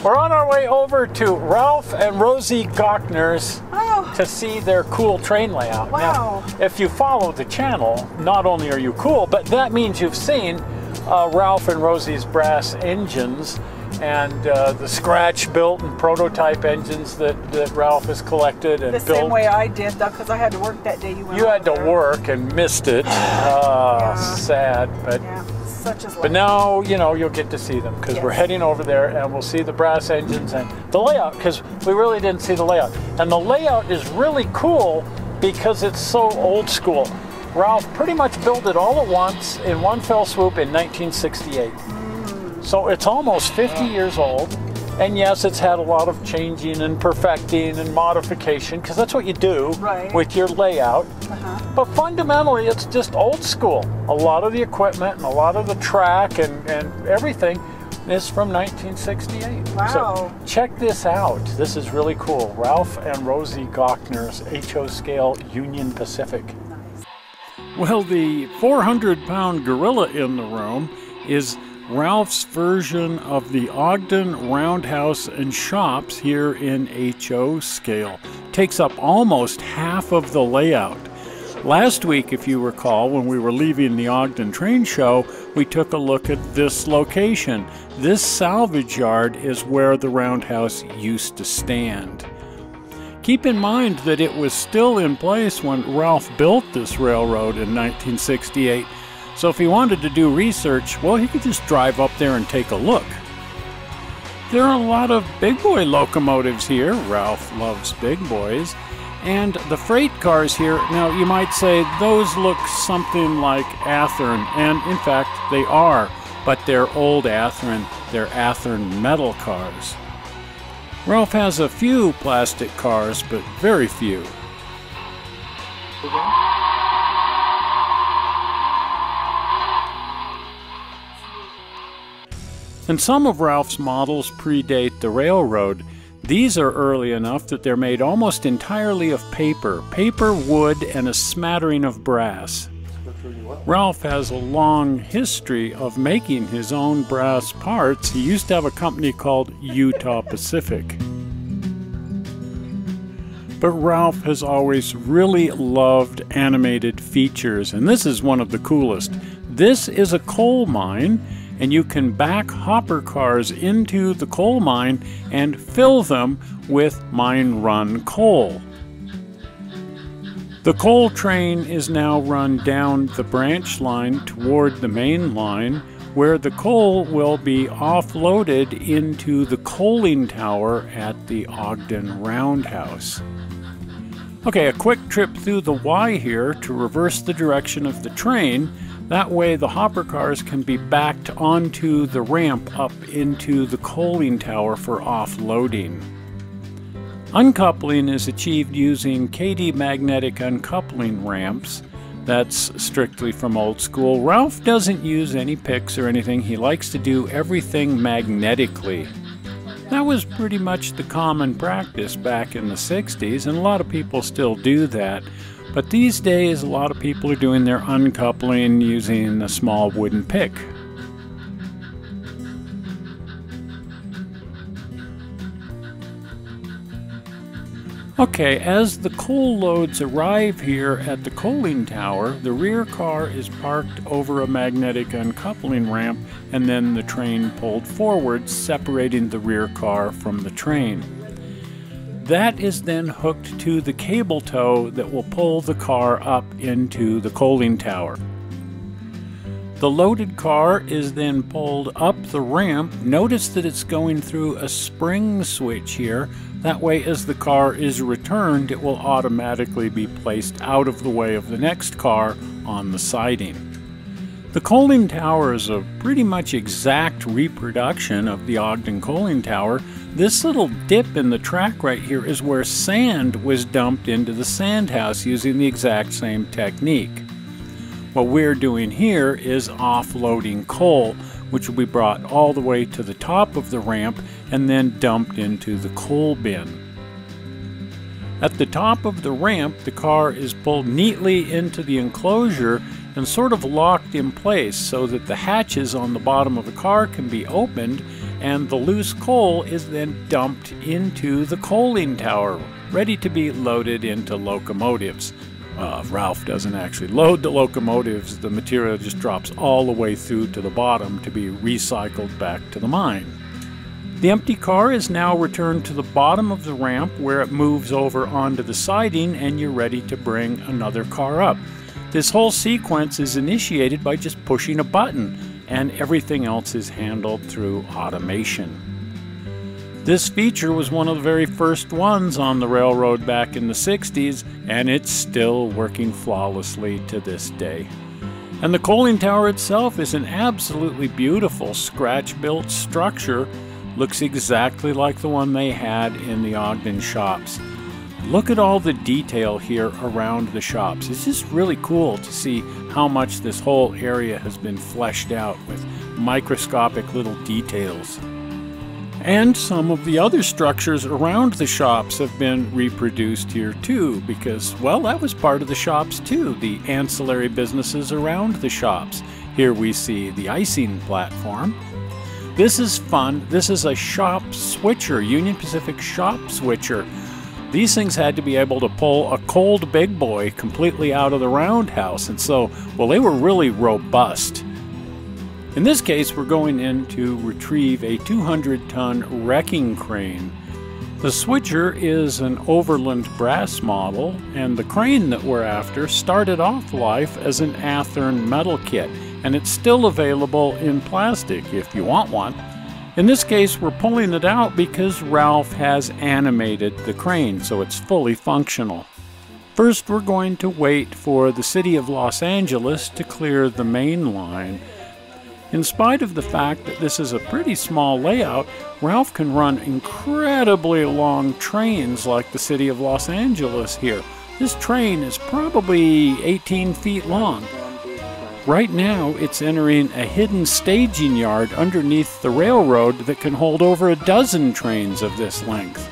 We're on our way over to Ralph and Rosie Gochnour's to see their cool train layout. Wow. Now, if you follow the channel, not only are you cool, but that means you've seen Ralph and Rosie's brass engines and the scratch built and prototype engines that Ralph has collected and the built. same way I did, though, because I had to work that day. You had to work and missed it. Yeah. Sad, but Yeah, such as life. but now you know you'll get to see them because we're heading over there and we'll see the brass engines and the layout, because we really didn't see the layout. And the layout is really cool because it's so old school. Ralph pretty much built it all at once in one fell swoop in 1968. So it's almost 50 years old. And yes, it's had a lot of changing and perfecting and modification, because that's what you do with your layout. But fundamentally, it's just old school. A lot of the equipment and a lot of the track and everything is from 1968. Wow. So check this out. This is really cool. Ralph and Rosie Gochnour's HO scale Union Pacific. Well, the 400-pound gorilla in the room is Ralph's version of the Ogden Roundhouse and shops here in HO scale. Takes up almost half of the layout. Last week, if you recall, when we were leaving the Ogden train show, we took a look at this location. This salvage yard is where the roundhouse used to stand. Keep in mind that it was still in place when Ralph built this railroad in 1968. So if he wanted to do research, well, he could just drive up there and take a look. There are a lot of big boy locomotives here. Ralph loves big boys. And the freight cars here, now you might say those look something like Athearn, and in fact they are, but they're old Athearn. They're Athearn metal cars. Ralph has a few plastic cars, but very few. And some of Ralph's models predate the railroad. These are early enough that they're made almost entirely of paper, wood, and a smattering of brass. Ralph has a long history of making his own brass parts. He used to have a company called Utah Pacific. But Ralph has always really loved animated features, and this is one of the coolest. This is a coal mine, and you can back hopper cars into the coal mine and fill them with mine-run coal. The coal train is now run down the branch line toward the main line, where the coal will be offloaded into the coaling tower at the Ogden Roundhouse. Okay, a quick trip through the Y here to reverse the direction of the train. That way the hopper cars can be backed onto the ramp up into the coaling tower for offloading. Uncoupling is achieved using KD magnetic uncoupling ramps. That's strictly from old school. Ralph doesn't use any picks or anything. He likes to do everything magnetically. That was pretty much the common practice back in the 60s, and a lot of people still do that. But these days, a lot of people are doing their uncoupling using a small wooden pick. Okay, as the coal loads arrive here at the coaling tower, the rear car is parked over a magnetic uncoupling ramp, and then the train pulled forward, separating the rear car from the train. That is then hooked to the cable tow that will pull the car up into the coaling tower. The loaded car is then pulled up the ramp. Notice that it's going through a spring switch here. That way, as the car is returned, it will automatically be placed out of the way of the next car on the siding. The coaling tower is a pretty much exact reproduction of the Ogden coaling tower. This little dip in the track right here is where sand was dumped into the sand house using the exact same technique. What we're doing here is offloading coal, which will be brought all the way to the top of the ramp and then dumped into the coal bin. At the top of the ramp, the car is pulled neatly into the enclosure and sort of locked in place so that the hatches on the bottom of the car can be opened and the loose coal is then dumped into the coaling tower, ready to be loaded into locomotives. Ralph doesn't actually load the locomotives, the material just drops all the way through to the bottom to be recycled back to the mine. The empty car is now returned to the bottom of the ramp where it moves over onto the siding and you're ready to bring another car up. This whole sequence is initiated by just pushing a button, and everything else is handled through automation. This feature was one of the very first ones on the railroad back in the 60s, and it's still working flawlessly to this day. And the coaling tower itself is an absolutely beautiful scratch-built structure. Looks exactly like the one they had in the Ogden shops. Look at all the detail here around the shops. It's just really cool to see how much this whole area has been fleshed out with microscopic little details. And some of the other structures around the shops have been reproduced here too, because, well, that was part of the shops too, the ancillary businesses around the shops. Here we see the icing platform. This is fun. This is a shop switcher, Union Pacific shop switcher. These things had to be able to pull a cold big boy completely out of the roundhouse, and so, well, they were really robust. In this case, we're going in to retrieve a 200-ton wrecking crane. The switcher is an Overland brass model, and the crane that we're after started off life as an Athearn metal kit, and it's still available in plastic if you want one. In this case, we're pulling it out because Ralph has animated the crane, so it's fully functional. First, we're going to wait for the city of Los Angeles to clear the main line. In spite of the fact that this is a pretty small layout, Ralph can run incredibly long trains like the city of Los Angeles here. This train is probably 18 feet long. Right now, it's entering a hidden staging yard underneath the railroad that can hold over a dozen trains of this length.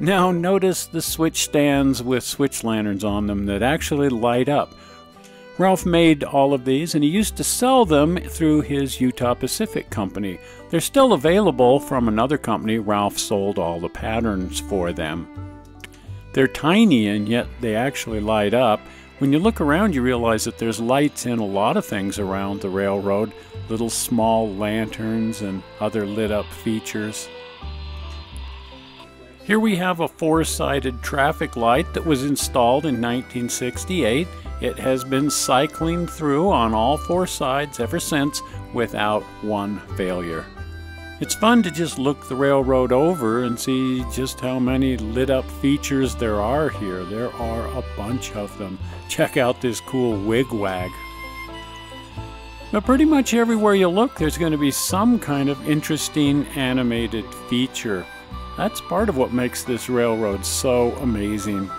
Now notice the switch stands with switch lanterns on them that actually light up. Ralph made all of these, and he used to sell them through his Utah Pacific company. They're still available from another company. Ralph sold all the patterns for them. They're tiny, and yet they actually light up. When you look around, you realize that there's lights in a lot of things around the railroad, little small lanterns and other lit up features. Here we have a four-sided traffic light that was installed in 1968. It has been cycling through on all four sides ever since without one failure. It's fun to just look the railroad over and see just how many lit up features there are here. There are a bunch of them. Check out this cool wigwag. But pretty much everywhere you look, there's going to be some kind of interesting animated feature. That's part of what makes this railroad so amazing.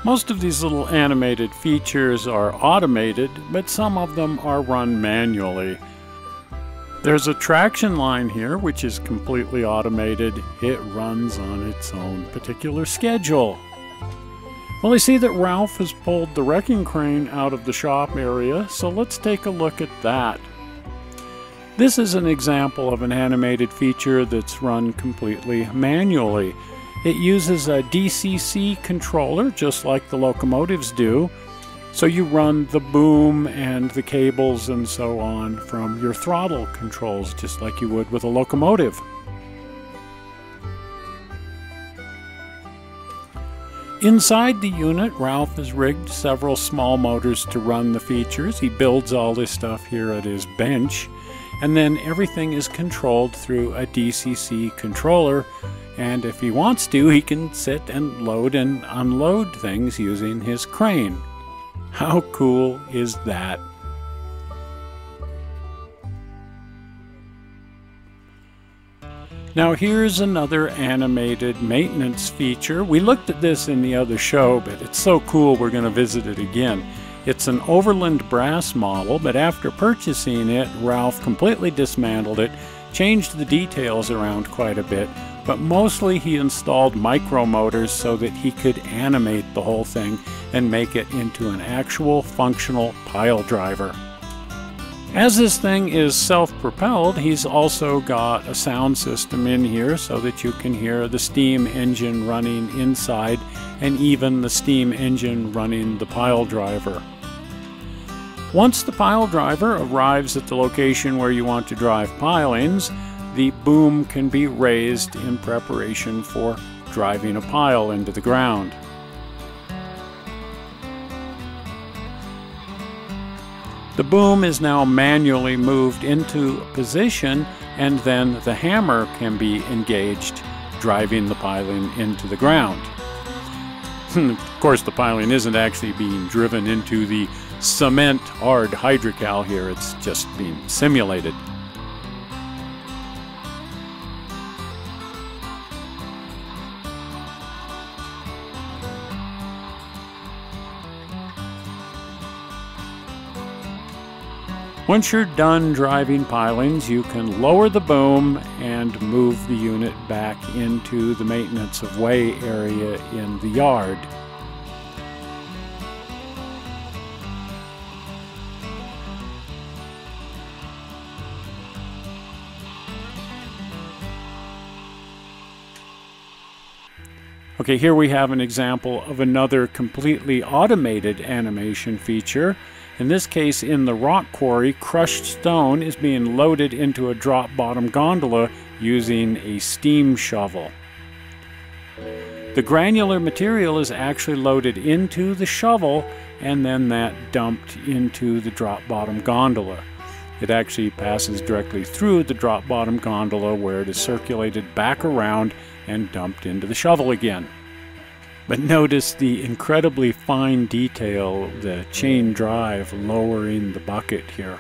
Most of these little animated features are automated, but some of them are run manually. There's a traction line here, which is completely automated. It runs on its own particular schedule. Well, I see that Ralph has pulled the wrecking crane out of the shop area, so let's take a look at that. This is an example of an animated feature that's run completely manually. It uses a DCC controller, just like the locomotives do. So you run the boom and the cables and so on from your throttle controls, just like you would with a locomotive. Inside the unit, Ralph has rigged several small motors to run the features. He builds all this stuff here at his bench, and then everything is controlled through a DCC controller. And if he wants to, he can sit and load and unload things using his crane. How cool is that? Now here's another animated maintenance feature. We looked at this in the other show, but it's so cool we're going to visit it again. It's an Overland brass model, but after purchasing it, Ralph completely dismantled it, changed the details around quite a bit, but mostly he installed micro motors so that he could animate the whole thing and make it into an actual functional pile driver. As this thing is self-propelled, he's also got a sound system in here so that you can hear the steam engine running inside and even the steam engine running the Piledriver. Once the Piledriver arrives at the location where you want to drive pilings, the boom can be raised in preparation for driving a pile into the ground. The boom is now manually moved into position, and then the hammer can be engaged, driving the piling into the ground. Of course, the piling isn't actually being driven into the cement hard hydrocal here, it's just being simulated. Once you're done driving pilings, you can lower the boom and move the unit back into the maintenance of way area in the yard. Okay, here we have an example of another completely automated animation feature. In this case, in the rock quarry, crushed stone is being loaded into a drop-bottom gondola using a steam shovel. The granular material is actually loaded into the shovel and then that dumped into the drop-bottom gondola. It actually passes directly through the drop-bottom gondola where it is circulated back around and dumped into the shovel again. But notice the incredibly fine detail, the chain drive lowering the bucket here.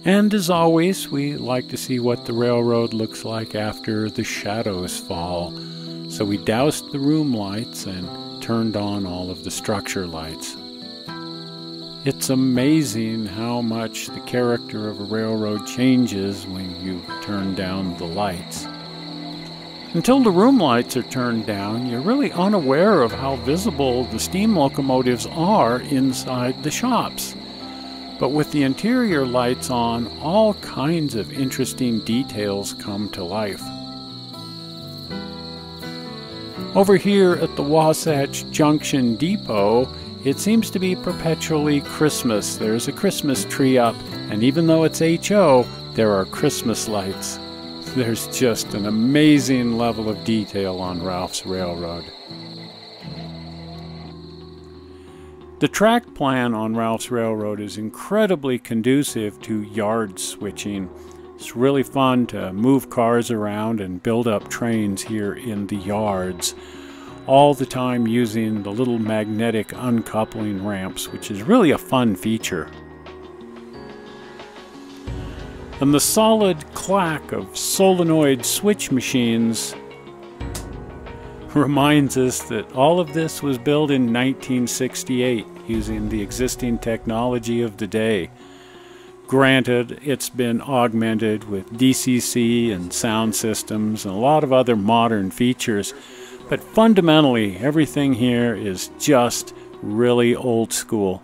And as always, we like to see what the railroad looks like after the shadows fall. So we doused the room lights and turned on all of the structure lights. It's amazing how much the character of a railroad changes when you turn down the lights. Until the room lights are turned down, you're really unaware of how visible the steam locomotives are inside the shops. But with the interior lights on, all kinds of interesting details come to life. Over here at the Wasatch Junction Depot, it seems to be perpetually Christmas. There's a Christmas tree up, and even though it's HO, there are Christmas lights. There's just an amazing level of detail on Ralph's Railroad. The track plan on Ralph's Railroad is incredibly conducive to yard switching. It's really fun to move cars around and build up trains here in the yards, all the time using the little magnetic uncoupling ramps, which is really a fun feature. And the solid clack of solenoid switch machines reminds us that all of this was built in 1968 using the existing technology of the day. Granted, it's been augmented with DCC and sound systems and a lot of other modern features, but fundamentally, everything here is just really old school.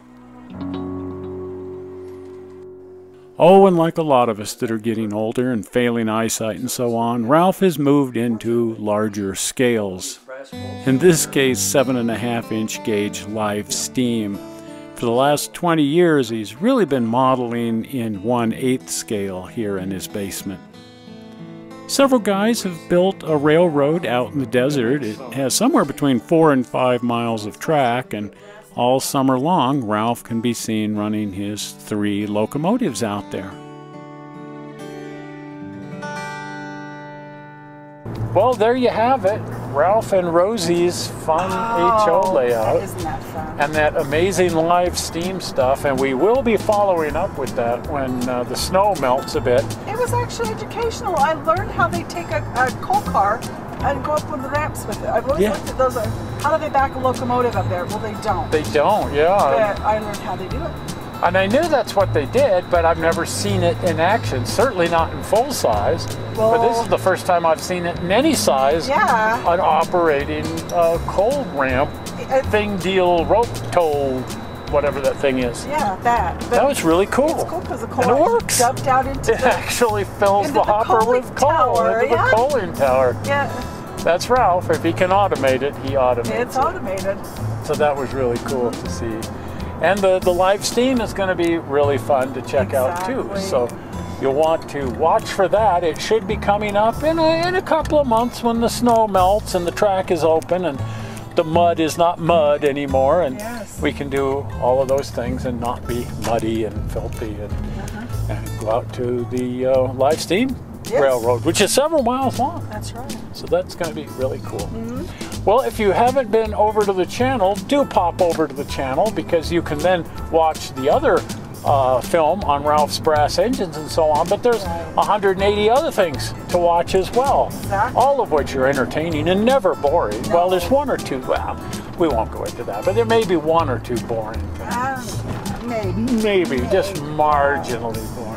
Oh, and like a lot of us that are getting older and failing eyesight and so on, Ralph has moved into larger scales. In this case, 7.5-inch gauge live steam. For the last 20 years, he's really been modeling in 1/8 scale here in his basement. Several guys have built a railroad out in the desert. It has somewhere between 4 and 5 miles of track, and all summer long, Ralph can be seen running his 3 locomotives out there. Well, there you have it. Ralph and Rosie's fun HO layout. Isn't that fun? And that amazing live steam stuff. And we will be following up with that when the snow melts a bit. It was actually educational. I learned how they take a coal car and go up on the ramps with it. I've always looked at those. How do they back a locomotive up there? Well, they don't. They don't, yeah. But I learned how they do it. And I knew that's what they did, but I've never seen it in action, certainly not in full size. Well, but this is the first time I've seen it in any size. Yeah. An operating coal ramp, thing deal, rope tow, whatever that thing is. Yeah, that was really cool. It's cool because the coal and it works. dumped out into it actually fills the hopper with coal into the coaling tower. Yeah. That's Ralph. If he can automate it, he automates it. It's automated. So that was really cool to see. And the live steam is going to be really fun to check out too. So you'll want to watch for that. It should be coming up in a couple of months when the snow melts and the track is open and the mud is not mud anymore, and we can do all of those things and not be muddy and filthy and go out to the live steam railroad, which is several miles long. That's right. So that's going to be really cool. Well, if you haven't been over to the channel, do pop over to the channel, because you can then watch the other film on Ralph's brass engines and so on, but there's 180 other things to watch as well, all of which are entertaining and never boring. No. Well, there's one or two, well, we won't go into that, but there may be one or two boring things. Maybe, just marginally boring.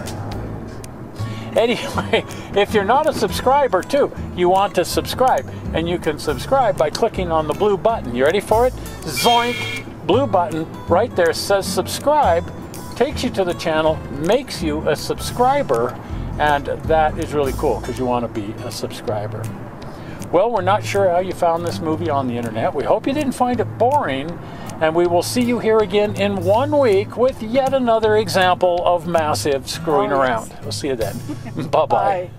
Anyway, if you're not a subscriber too, you want to subscribe, and you can subscribe by clicking on the blue button. You ready for it? Zoink! Blue button right there says subscribe, takes you to the channel, makes you a subscriber, and that is really cool because you want to be a subscriber. Well, we're not sure how you found this movie on the internet. We hope you didn't find it boring, and we will see you here again in 1 week with yet another example of massive screwing around. We'll see you then. Bye-bye.